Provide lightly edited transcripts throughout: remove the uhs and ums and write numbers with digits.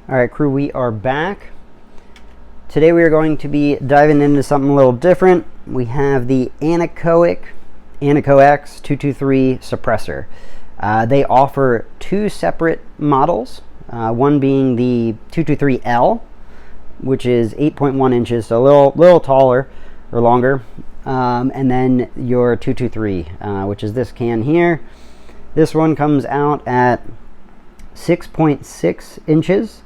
All right, crew, we are back. Today we are going to be diving into something a little different. We have the Anechoic AnechoX 223 suppressor. They offer two separate models, one being the 223L, which is 8.1 inches, so a little taller or longer, and then your 223, which is this can here. This one comes out at 6.6 inches.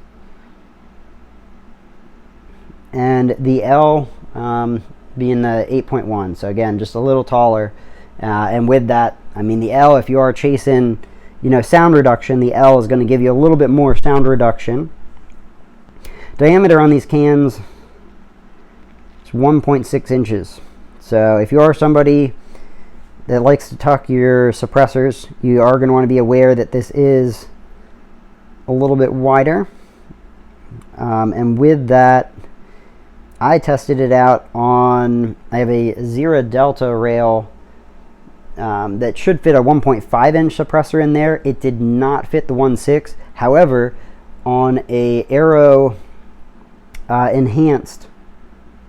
And the L being the 8.1, so again, just a little taller. And with that, I mean, the L, if you are chasing, sound reduction, the L is going to give you a little bit more sound reduction. Diameter on these cans is 1.6 inches. So if you are somebody that likes to tuck your suppressors, you are going to want to be aware that this is a little bit wider. And with that, I tested it out on, I have a Zero Delta rail that should fit a 1.5 inch suppressor in there. It did not fit the 1.6. However, on a Aero enhanced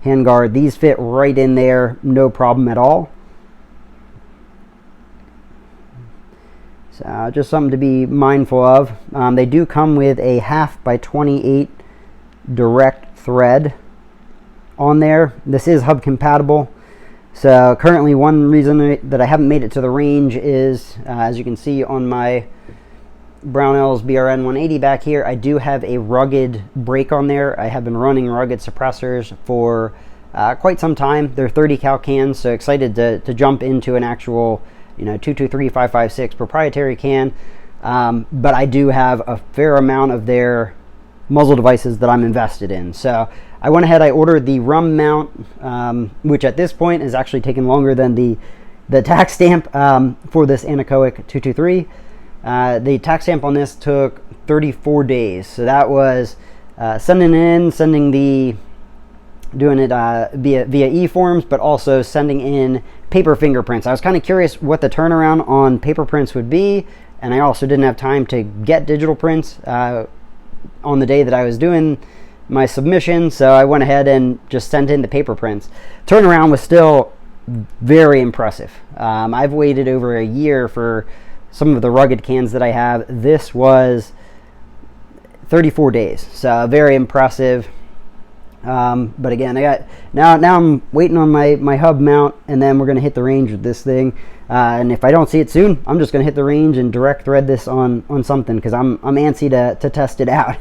handguard, these fit right in there, no problem at all. So just something to be mindful of. They do come with a 1/2x28 direct thread on there. This is hub compatible. So currently, one reason that I haven't made it to the range is, as you can see on my Brownell's BRN 180 back here, I do have a rugged brake on there. I have been running rugged suppressors for quite some time. They're 30 cal cans, so excited to jump into an actual 223 556 proprietary can. But I do have a fair amount of their muzzle devices that I'm invested in. So I went ahead, I ordered the rum mount, which at this point is actually taking longer than the tax stamp for this Anechoic 223. The tax stamp on this took 34 days. So that was doing it via e-forms, but also sending in paper fingerprints. I was kind of curious what the turnaround on paper prints would be, and I also didn't have time to get digital prints on the day that I was doing my submission, so I went ahead and just sent in the paper prints. Turnaround was still very impressive. I've waited over a year for some of the rugged cans that I have. This was 34 days, so very impressive. But again, I got now I'm waiting on my hub mount, and then we're going to hit the range with this thing. And if I don't see it soon, I'm just going to hit the range and direct thread this on something, because I'm antsy to test it out.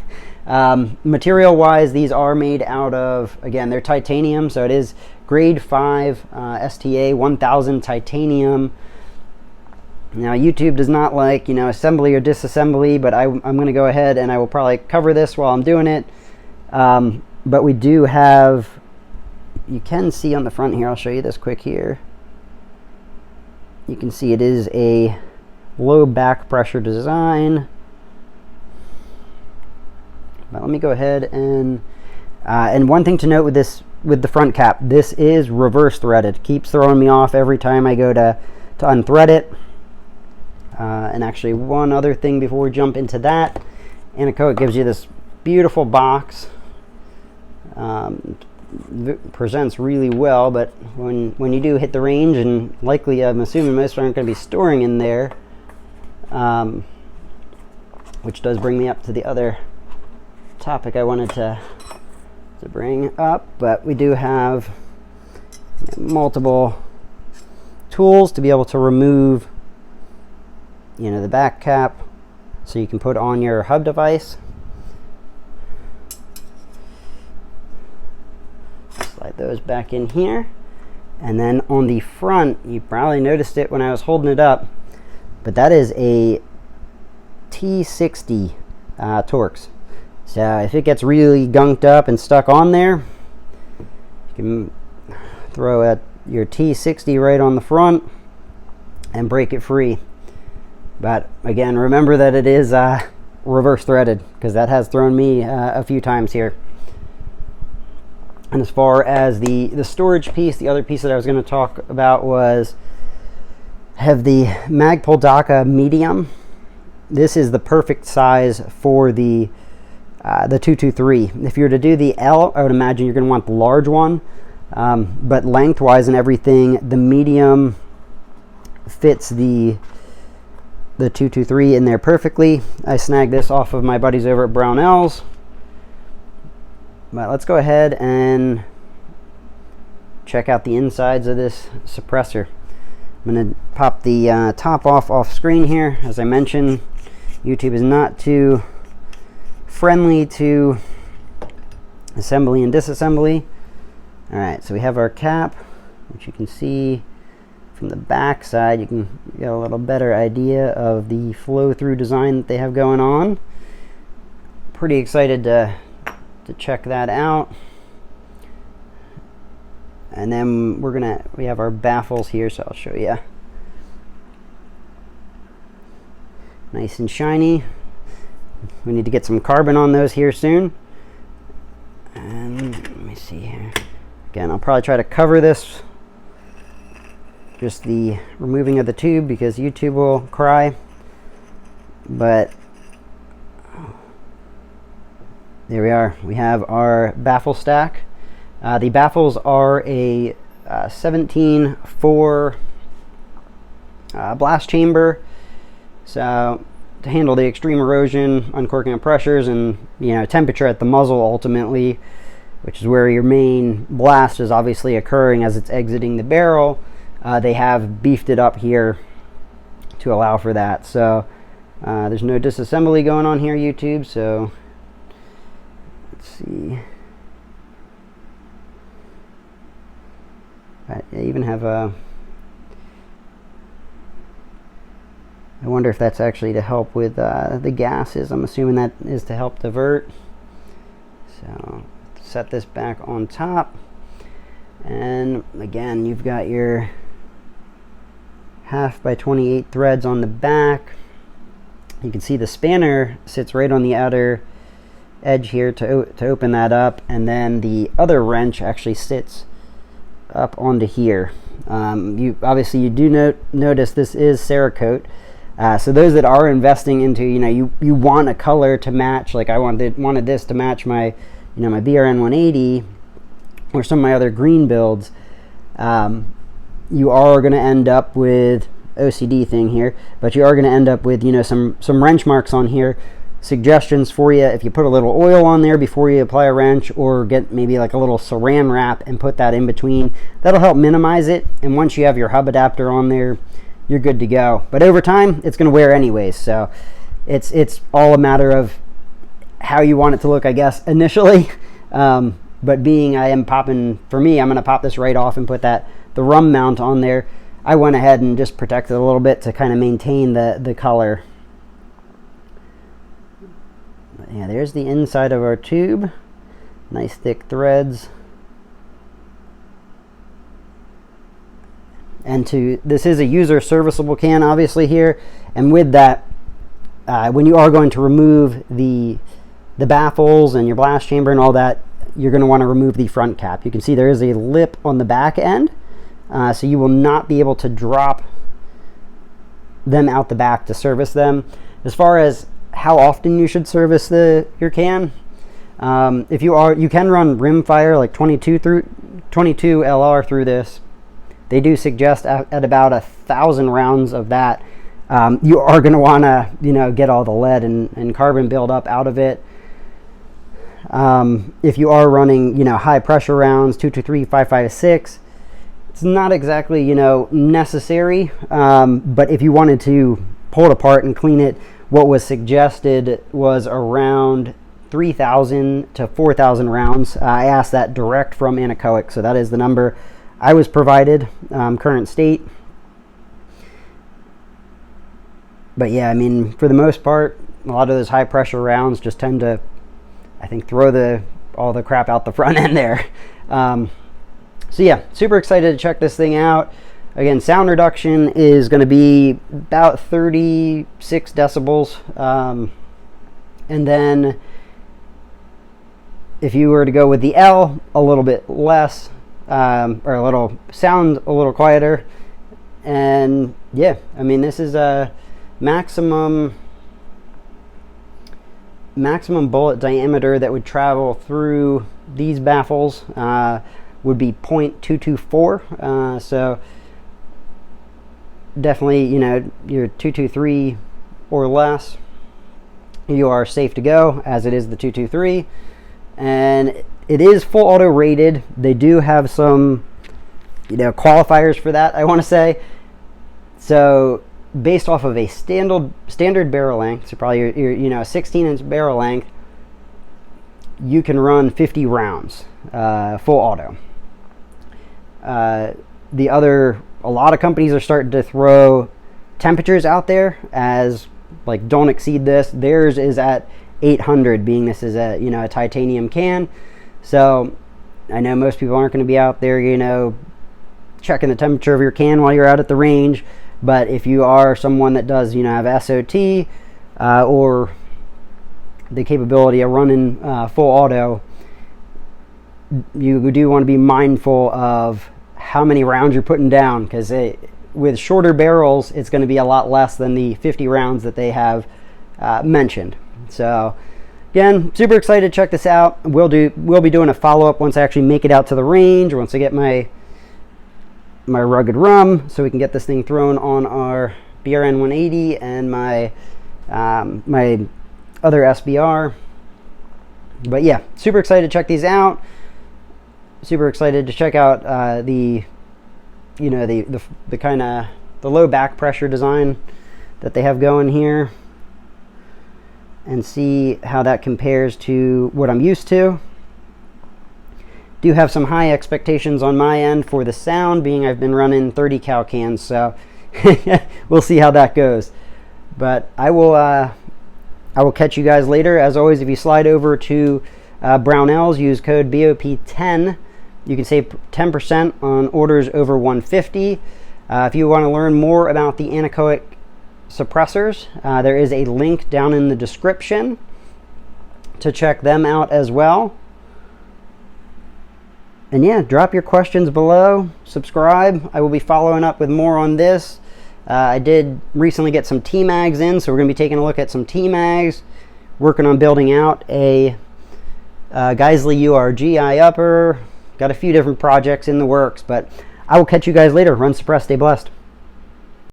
Material wise, these are made out of, again, they're titanium, so it is grade 5 STA 1000 titanium. Now YouTube does not like assembly or disassembly, but I'm going to go ahead and I will probably cover this while I'm doing it. But we do have, you can see on the front here, I'll show you this quick here. You can see it is a low back pressure design. But let me go ahead and one thing to note with this, with the front cap, this is reverse threaded. Keeps throwing me off every time I go to unthread it. And actually, one other thing before we jump into that, Anechoic gives you this beautiful box. Presents really well, but when you do hit the range, and likely I'm assuming most aren't going to be storing in there, which does bring me up to the other topic I wanted to bring up. But we do have multiple tools to be able to remove the back cap, so you can put on your hub device. Slide those back in here, and then on the front, you probably noticed it when I was holding it up, but that is a T60 Torx. So if it gets really gunked up and stuck on there, you can throw your T60 right on the front and break it free. But again, remember that it is reverse threaded, because that has thrown me a few times here. And as far as the storage piece, the other piece that I was going to talk about was, have the Magpul DACA medium. This is the perfect size for the the 223. If you were to do the L, I would imagine you're going to want the large one, but lengthwise and everything, the medium fits the 223 in there perfectly. I snagged this off of my buddies over at Brownells. But let's go ahead and check out the insides of this suppressor. I'm going to pop the top off screen here. As I mentioned, YouTube is not too friendly to assembly and disassembly. Alright, so we have our cap, which you can see from the back side. You can get a little better idea of the flow-through design that they have going on. Pretty excited to check that out. And then we have our baffles here, so I'll show you. Nice and shiny. We need to get some carbon on those here soon. And let me see here. Again, I'll probably try to cover this, just the removing of the tube, because YouTube will cry. But there we are. We have our baffle stack. The baffles are a 17-4 blast chamber, so to handle the extreme erosion, uncorking of pressures, and temperature at the muzzle ultimately, which is where your main blast is obviously occurring as it's exiting the barrel. They have beefed it up here to allow for that. So there's no disassembly going on here, YouTube. So let's see. I even have a... I wonder if that's actually to help with the gases. I'm assuming that is to help divert. So set this back on top. And again, you've got your 1/2 by 28 threads on the back. You can see the spanner sits right on the outer edge here to open that up, and then the other wrench actually sits up onto here. You do notice this is Cerakote. So those that are investing into, you want a color to match, like I wanted this to match my, my BRN 180 or some of my other green builds. You are going to end up with OCD thing here, but you are going to end up with, some wrench marks on here. Suggestions for you: if you put a little oil on there before you apply a wrench, or get maybe like a little saran wrap and put that in between, that'll help minimize it. And once you have your hub adapter on there, you're good to go. But over time, it's going to wear anyways, so it's all a matter of how you want it to look, I guess, initially. But being I'm going to pop this right off and put the rum mount on there. I went ahead and just protected it a little bit to kind of maintain the color. Yeah, there's the inside of our tube. Nice thick threads. And this is a user serviceable can, obviously, here. And with that, when you are going to remove the baffles and your blast chamber and all that, you're going to want to remove the front cap. You can see there is a lip on the back end, so you will not be able to drop them out the back to service them. As far as how often you should service your can, if you can run rim fire like 22 LR through this. They do suggest at about 1,000 rounds of that, you are going to want to get all the lead and carbon buildup out of it. If you are running high pressure rounds, 223, 556, it's not exactly necessary. But if you wanted to pull it apart and clean it, what was suggested was around 3,000 to 4,000 rounds. I asked that direct from Anechoic, so that is the number I was provided, current state. But yeah, I mean, for the most part, a lot of those high pressure rounds just tend to, I think, throw all the crap out the front end there. So yeah, super excited to check this thing out. Again, sound reduction is going to be about 36 decibels. And then if you were to go with the L, a little bit less, or sound a little quieter. And yeah, I mean, this is a maximum maximum bullet diameter that would travel through these baffles would be 0.224. So definitely, you know, you're 223 or less, you are safe to go, as it is the 223. And it is full auto rated. They do have some, you know, qualifiers for that, I want to say. So based off of a standard barrel length, so probably your you know, a 16-inch barrel length, you can run 50 rounds full auto. A lot of companies are starting to throw temperatures out there as like, don't exceed this. Theirs is at 800, being this is a, you know, a titanium can. So I know most people aren't going to be out there, you know, checking the temperature of your can while you're out at the range. But if you are someone that does, you know, have SOT or the capability of running full auto, you do want to be mindful of how many rounds you're putting down, because with shorter barrels, it's going to be a lot less than the 50 rounds that they have mentioned. So again, super excited to check this out. We'll be doing a follow-up once I actually make it out to the range, or once I get my rugged rum, so we can get this thing thrown on our BRN 180 and my my other SBR. But yeah, super excited to check these out. Super excited to check out the kind of the low back pressure design that they have going here, and see how that compares to what I'm used to. Do have some high expectations on my end for the sound, being I've been running 30 cal cans, so we'll see how that goes. But I will catch you guys later. As always, if you slide over to Brownells, use code BOP10, you can save 10% on orders over 150. If you want to learn more about the Anechoic suppressors, there is a link down in the description to check them out as well. And yeah, drop your questions below, subscribe. I will be following up with more on this. I did recently get some T-mags in, so we're going to be taking a look at some T-mags, working on building out a Geisley URG eye-upper. Got a few different projects in the works, but I will catch you guys later. Run, suppress, stay blessed.